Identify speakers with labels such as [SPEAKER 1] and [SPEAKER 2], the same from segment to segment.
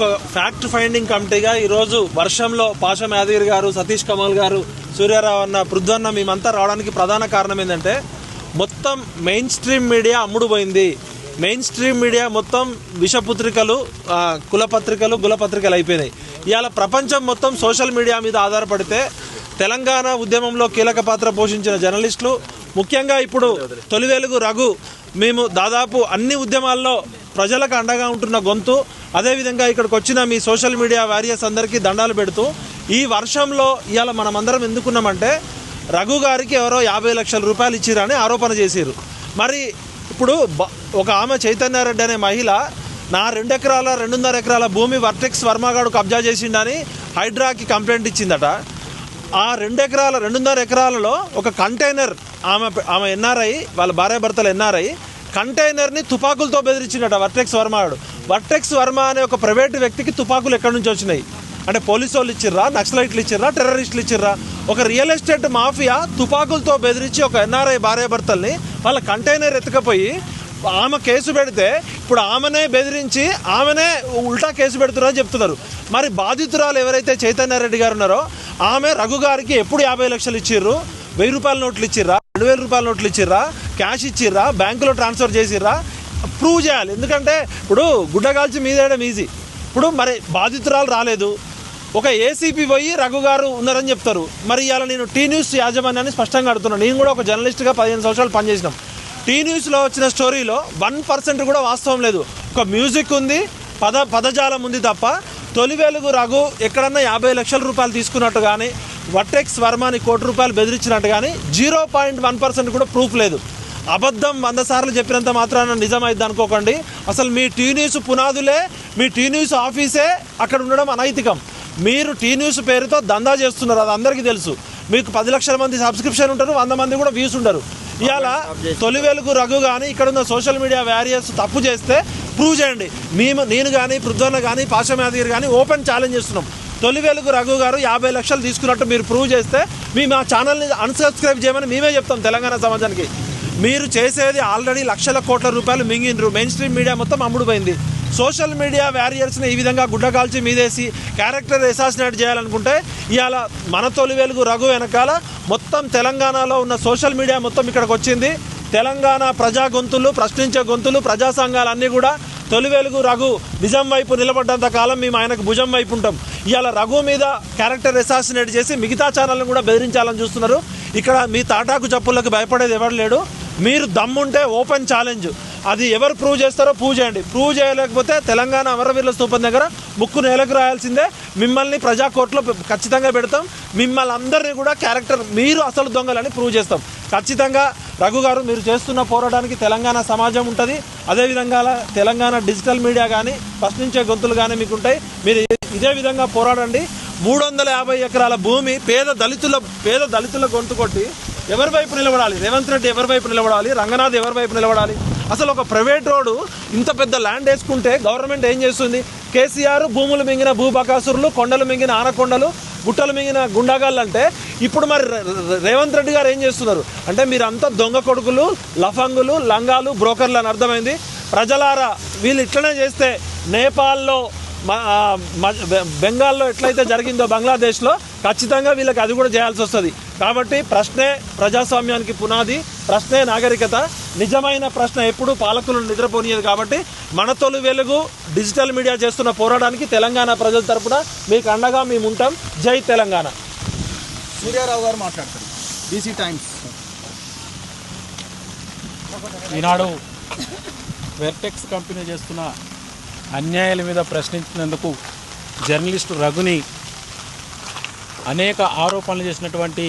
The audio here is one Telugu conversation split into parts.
[SPEAKER 1] ఒక ఫ్యాక్ట్ ఫైండింగ్ కమిటీగా ఈరోజు వర్షంలో పాషం యాదగిరి గారు, సతీష్ కమల్ గారు, సూర్యారావు అన్న, పృథ్వన్న మేమంతా రావడానికి ప్రధాన కారణం ఏంటంటే మొత్తం మెయిన్ స్ట్రీమ్ మీడియా అమ్ముడు పోయింది. మెయిన్ స్ట్రీమ్ మీడియా మొత్తం విషపత్రికలు, కులపత్రికలు, గులపత్రికలు అయిపోయినాయి. ఇవాళ ప్రపంచం మొత్తం సోషల్ మీడియా మీద ఆధారపడితే తెలంగాణ ఉద్యమంలో కీలక పాత్ర పోషించిన జర్నలిస్టులు, ముఖ్యంగా ఇప్పుడు తొలి వెలుగు రఘు, మేము దాదాపు అన్ని ఉద్యమాల్లో ప్రజలకు అండగా ఉంటున్న గొంతు. అదేవిధంగా ఇక్కడికి వచ్చిన మీ సోషల్ మీడియా వారియర్స్ అందరికీ దండాలు పెడుతూ ఈ వర్షంలో ఇవాళ మనమందరం ఎందుకున్నామంటే రఘు గారికి ఎవరో 50 లక్షల రూపాయలు ఇచ్చిరని ఆరోపణ చేశారు. మరి ఇప్పుడు ఒక ఆమె చైతన్యారెడ్డి అనే మహిళ నా 2 ఎకరాల 2.5 ఎకరాల భూమి వర్టెక్స్ వర్మగాడు కబ్జా చేసిండని హైడ్రాకి కంప్లైంట్ ఇచ్చిందట. ఆ 2 ఎకరాల 2.5 ఎకరాలలో ఒక కంటైనర్, ఆమె ఎన్ఆర్ఐ, వాళ్ళ భార్యాభర్తలు ఎన్ఆర్ఐ, కంటైనర్ని తుపాకులతో బెదిరించిందట వర్టెక్స్ వర్మగాడు. వర్టెక్స్ వర్మ అనే ఒక ప్రైవేటు వ్యక్తికి తుపాకులు ఎక్కడి నుంచి వచ్చినాయి అంటే పోలీసు వాళ్ళు ఇచ్చిర్రా, నక్సలైట్లు ఇచ్చిర్రా, టెర్రరిస్టులు ఇచ్చిర్రా? ఒక రియల్ ఎస్టేట్ మాఫియా తుపాకులతో బెదిరించి ఒక ఎన్ఆర్ఐ భార్యాభర్తల్ని వాళ్ళ కంటైనర్ ఎత్తుకపోయి ఆమె కేసు పెడితే ఇప్పుడు ఆమెనే బెదిరించి ఆమెనే ఉల్టా కేసు పెడుతున్నారని చెప్తున్నారు. మరి బాధితురాలు ఎవరైతే చైతన్యారెడ్డి గారు ఉన్నారో ఆమె రఘు గారికి ఎప్పుడు 50 లక్షలు ఇచ్చిర్రు? 1000 రూపాయల నోట్లు ఇచ్చిర్రా? 2000 రూపాయల నోట్లు ఇచ్చిర్రా? క్యాష్ ఇచ్చిర్రా? బ్యాంకులో ట్రాన్స్ఫర్ చేసిర్రా? ప్రూవ్ చేయాలి. ఎందుకంటే ఇప్పుడు గుడ్డగాల్చి మీదేయడం ఈజీ. ఇప్పుడు మరి బాధితురాలు రాలేదు, ఒక ఏసీపీ పోయి రఘు గారు ఉన్నారని చెప్తారు. మరి ఇవాళ నేను టీ న్యూస్ యాజమాన్యాన్ని స్పష్టంగా అడుగుతున్నాను. నేను కూడా ఒక జర్నలిస్ట్గా 15 సంవత్సరాలు పనిచేసినాం. టీ న్యూస్లో వచ్చిన స్టోరీలో 1% కూడా వాస్తవం లేదు. ఒక మ్యూజిక్ ఉంది, పదజాలం ఉంది తప్ప తొలి వెలుగు రఘు ఎక్కడన్నా 50 లక్షల రూపాయలు తీసుకున్నట్టు కానీ వర్టెక్స్ వర్మని ₹1 కోటి బెదిరించినట్టు కానీ 0.1% కూడా ప్రూఫ్ లేదు. అబద్ధం 100 సార్లు చెప్పినంత మాత్రాన నిజమైద్ది అనుకోకండి. అసలు మీ టీ న్యూస్ పునాదులే, మీ టీ న్యూస్ ఆఫీసే అక్కడ ఉండడం అనైతికం. మీరు టీ న్యూస్ పేరుతో దందా చేస్తున్నారు, అది అందరికీ తెలుసు. మీకు 10 లక్షల మంది సబ్స్క్రిప్షన్ ఉంటారు, 100 మంది కూడా వ్యూస్ ఉండరు. ఇవాళ తొలి వెలుగు రఘు కానీ ఇక్కడ ఉన్న సోషల్ మీడియా వారియర్స్ తప్పు చేస్తే ప్రూవ్ చేయండి. నేను కానీ, పృథ్వన్న కానీ, పాషం యాదగిరి కానీ ఓపెన్ ఛాలెంజ్ చేస్తున్నాం. తొలి వెలుగు రఘు గారు 50 లక్షలు తీసుకున్నట్టు మీరు ప్రూవ్ చేస్తే మేము ఆ ఛానల్ని అన్సబ్స్క్రైబ్ చేయమని మేమే చెప్తాం తెలంగాణ సమాజానికి. మీరు చేసేది ఆల్రెడీ లక్షల కోట్ల రూపాయలు మింగినరు. మెయిన్ స్ట్రీమ్ మీడియా మొత్తం అమ్ముడుపోయింది. సోషల్ మీడియా వారియర్స్ని ఈ విధంగా గుడ్డకాల్చి మీదేసి క్యారెక్టర్ అసాసినేట్ చేయాలనుకుంటే ఇవాళ మన తొలి వెలుగు రఘు వెనకాల మొత్తం తెలంగాణలో ఉన్న సోషల్ మీడియా మొత్తం ఇక్కడికి వచ్చింది. తెలంగాణ ప్రజా గొంతులు, ప్రశ్నించే గొంతులు, ప్రజా సంఘాలన్నీ కూడా తొలి వెలుగు రఘు నిజం వైపు నిలబడ్డంత కాలం మేము ఆయనకు భుజం వైపు ఉంటాం. ఇవాళ రఘు మీద క్యారెక్టర్ అసాసినేట్ చేసి మిగతా ఛానల్ని కూడా బెదిరించాలని చూస్తున్నారు. ఇక్కడ మీ తాటాకు చప్పులకు భయపడేది ఎవరు లేడు. మీరు దమ్ముంటే ఓపెన్ ఛాలెంజ్, అది ఎవరు ప్రూవ్ చేస్తారో ప్రూవ్ చేయండి. ప్రూవ్ చేయలేకపోతే తెలంగాణ అమరవీరుల స్తూపం దగ్గర ముక్కు నేలకు రాయాల్సిందే. మిమ్మల్ని ప్రజా కోర్టులో ఖచ్చితంగా పెడతాం. మిమ్మల్ని అందరినీ కూడా క్యారెక్టర్ మీరు అసలు దొంగలని ప్రూవ్ చేస్తాం. ఖచ్చితంగా రఘు గారు మీరు చేస్తున్న పోరాటానికి తెలంగాణ సమాజం ఉంటుంది. అదేవిధంగా తెలంగాణ డిజిటల్ మీడియా కానీ, ప్రశ్నించే గొంతులు కానీ మీకు ఉంటాయి. మీరు ఇదే విధంగా పోరాడండి. 350 ఎకరాల భూమి పేద దళితుల గొంతు కొట్టి ఎవరి వైపు నిలబడాలి? రేవంత్ రెడ్డి ఎవరి వైపు నిలబడాలి? రంగనాథ్ ఎవరి వైపు నిలబడాలి? అసలు ఒక ప్రైవేట్ రోడ్డు ఇంత పెద్ద ల్యాండ్ వేసుకుంటే గవర్నమెంట్ ఏం చేస్తుంది? కేసీఆర్ భూములు మింగిన భూబకాసురులు, కొండలు మింగిన ఆనకొండలు, గుట్టలు మింగిన గుండాగాళ్ళు అంటే ఇప్పుడు మరి రేవంత్ రెడ్డి గారు ఏం చేస్తున్నారు అంటే మీరంతా దొంగ కొడుకులు, లఫంగులు, లంగాలు, బ్రోకర్లు అని అర్థమైంది. ప్రజలారా, వీళ్ళు ఇట్లనే చేస్తే నేపాల్లో, బెంగాల్లో ఎట్లయితే జరిగిందో బంగ్లాదేశ్లో ఖచ్చితంగా వీళ్ళకి అది కూడా చేయాల్సి వస్తుంది. కాబట్టి ప్రశ్నే ప్రజాస్వామ్యానికి పునాది, ప్రశ్నే నాగరికత. నిజమైన ప్రశ్న ఎప్పుడు పాలకులను నిద్రపోనియదు. కాబట్టి మన తొలి వెలుగు డిజిటల్ మీడియా చేస్తున్న పోరాటానికి తెలంగాణ ప్రజల తరపున మీకు అండగా మేము ఉంటాం. జై తెలంగాణ.
[SPEAKER 2] సూర్యారావు గారు మాట్లాడతారు, బీసీ టైమ్స్.
[SPEAKER 3] ఈనాడు వెర్టెక్స్ కంపెనీ చేస్తున్న అన్యాయాల మీద ప్రశ్నించినందుకు జర్నలిస్టు రఘుని అనేక ఆరోపణలు చేసినటువంటి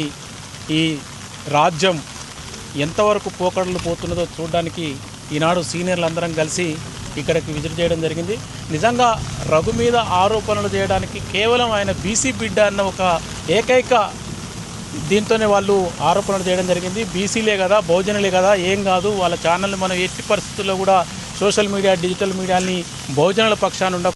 [SPEAKER 3] ఈ రాజ్యం ఎంతవరకు పోకడలు పోతున్నదో చూడడానికి ఈనాడు సీనియర్లు అందరం కలిసి ఇక్కడికి విజిట్ చేయడం జరిగింది. నిజంగా రఘు మీద ఆరోపణలు చేయడానికి కేవలం ఆయన బీసీ బిడ్డ అన్న ఒక ఏకైక దీంతోనే వాళ్ళు ఆరోపణలు చేయడం జరిగింది. బీసీలే కదా, బహుజనులే కదా, ఏం కాదు, వాళ్ళ ఛానల్ని మనం ఎట్టి పరిస్థితుల్లో కూడా సోషల్ మీడియా, డిజిటల్ మీడియాని బహుజనుల పక్షాన ఉండ,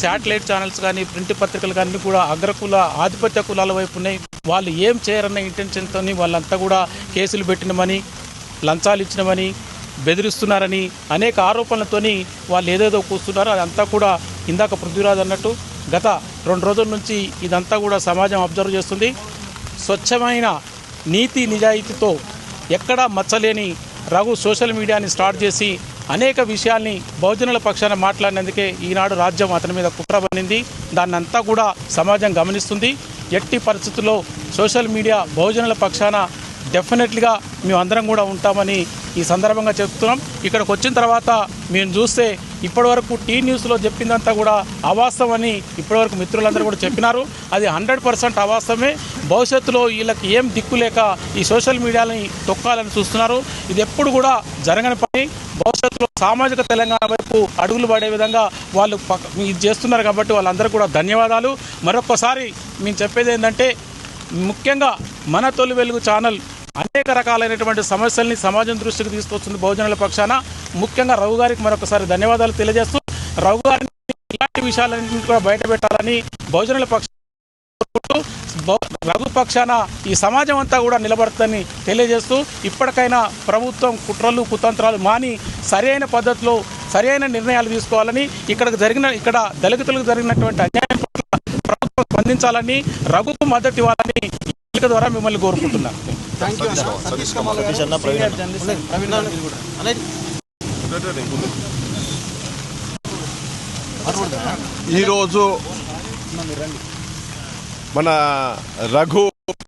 [SPEAKER 3] శాటిలైట్ ఛానల్స్ కానీ, ప్రింట్ పత్రికలు కానీ కూడా అగ్రకుల ఆధిపత్య కులాల వైపు ఉన్నాయి. వాళ్ళు ఏం చేయరన్న ఇంటెన్షన్తో వాళ్ళంతా కూడా కేసులు పెట్టినమని, లంచాలు ఇచ్చినమని, బెదిరిస్తున్నారని అనేక ఆరోపణలతోని వాళ్ళు ఏదేదో కూస్తున్నారో అదంతా కూడా ఇందాక పృథ్వీరాజ్ అన్నట్టు గత 2 రోజుల నుంచి ఇదంతా కూడా సమాజం అబ్జర్వ్ చేస్తుంది. స్వచ్ఛమైన నీతి నిజాయితీతో ఎక్కడా మచ్చలేని రఘు సోషల్ మీడియాని స్టార్ట్ చేసి అనేక విషయాల్ని బహుజనుల పక్షాన మాట్లాడినందుకే ఈనాడు రాజ్యం అతని మీద కుట్ర పడింది. దాన్నంతా కూడా సమాజం గమనిస్తుంది. ఎట్టి పరిస్థితుల్లో సోషల్ మీడియా బహుజనుల పక్షాన డెఫినెట్లీగా మేమందరం కూడా ఉంటామని ఈ సందర్భంగా చెప్తున్నాం. ఇక్కడికి వచ్చిన తర్వాత మేము చూస్తే ఇప్పటివరకు టీ న్యూస్లో చెప్పిందంతా కూడా అవాస్తవమని ఇప్పటివరకు మిత్రులందరూ కూడా చెప్పినారు. అది 100% అవాస్తవమే. భవిష్యత్తులో వీళ్ళకి ఏం దిక్కు లేక ఈ సోషల్ మీడియాని తొక్కాలని చూస్తున్నారు. ఇది ఎప్పుడు కూడా జరగని పని. భవిష్యత్తులో సామాజిక తెలంగాణ వైపు అడుగులు పడే విధంగా వాళ్ళు ఇది చేస్తున్నారు. కాబట్టి వాళ్ళందరూ కూడా ధన్యవాదాలు. మరొకసారి మేము చెప్పేది ఏంటంటే ముఖ్యంగా మన తొలి వెలుగు ఛానల్ అనేక రకాలైనటువంటి సమస్యల్ని సమాజం దృష్టికి తీసుకొస్తుంది బహుజనుల పక్షాన. ముఖ్యంగా రఘు గారికి మరొకసారి ధన్యవాదాలు తెలియజేస్తూ రఘు గారిని ఇలాంటి విషయాలన్నింటినీ కూడా బయటపెట్టాలని బహుజనుల పక్షాన రఘు పక్షాన ఈ సమాజం అంతా కూడా నిలబడుతుందని తెలియజేస్తూ ఇప్పటికైనా ప్రభుత్వం కుట్రలు కుతంత్రాలు మాని సరైన పద్ధతిలో సరైన నిర్ణయాలు తీసుకోవాలని ఇక్కడ దళితులకు జరిగినటువంటి అన్యాయం ప్రభుత్వం స్పందించాలని రఘుకు మద్దతు ఇవ్వాలని ద్వారా మిమ్మల్ని కోరుకుంటున్నాను.
[SPEAKER 2] సతీష్ కమల్ గారు, సీనియర్ జర్నలిస్ట్ ప్రవీణ్ గారు కూడా.
[SPEAKER 4] ఈరోజు మన రఘు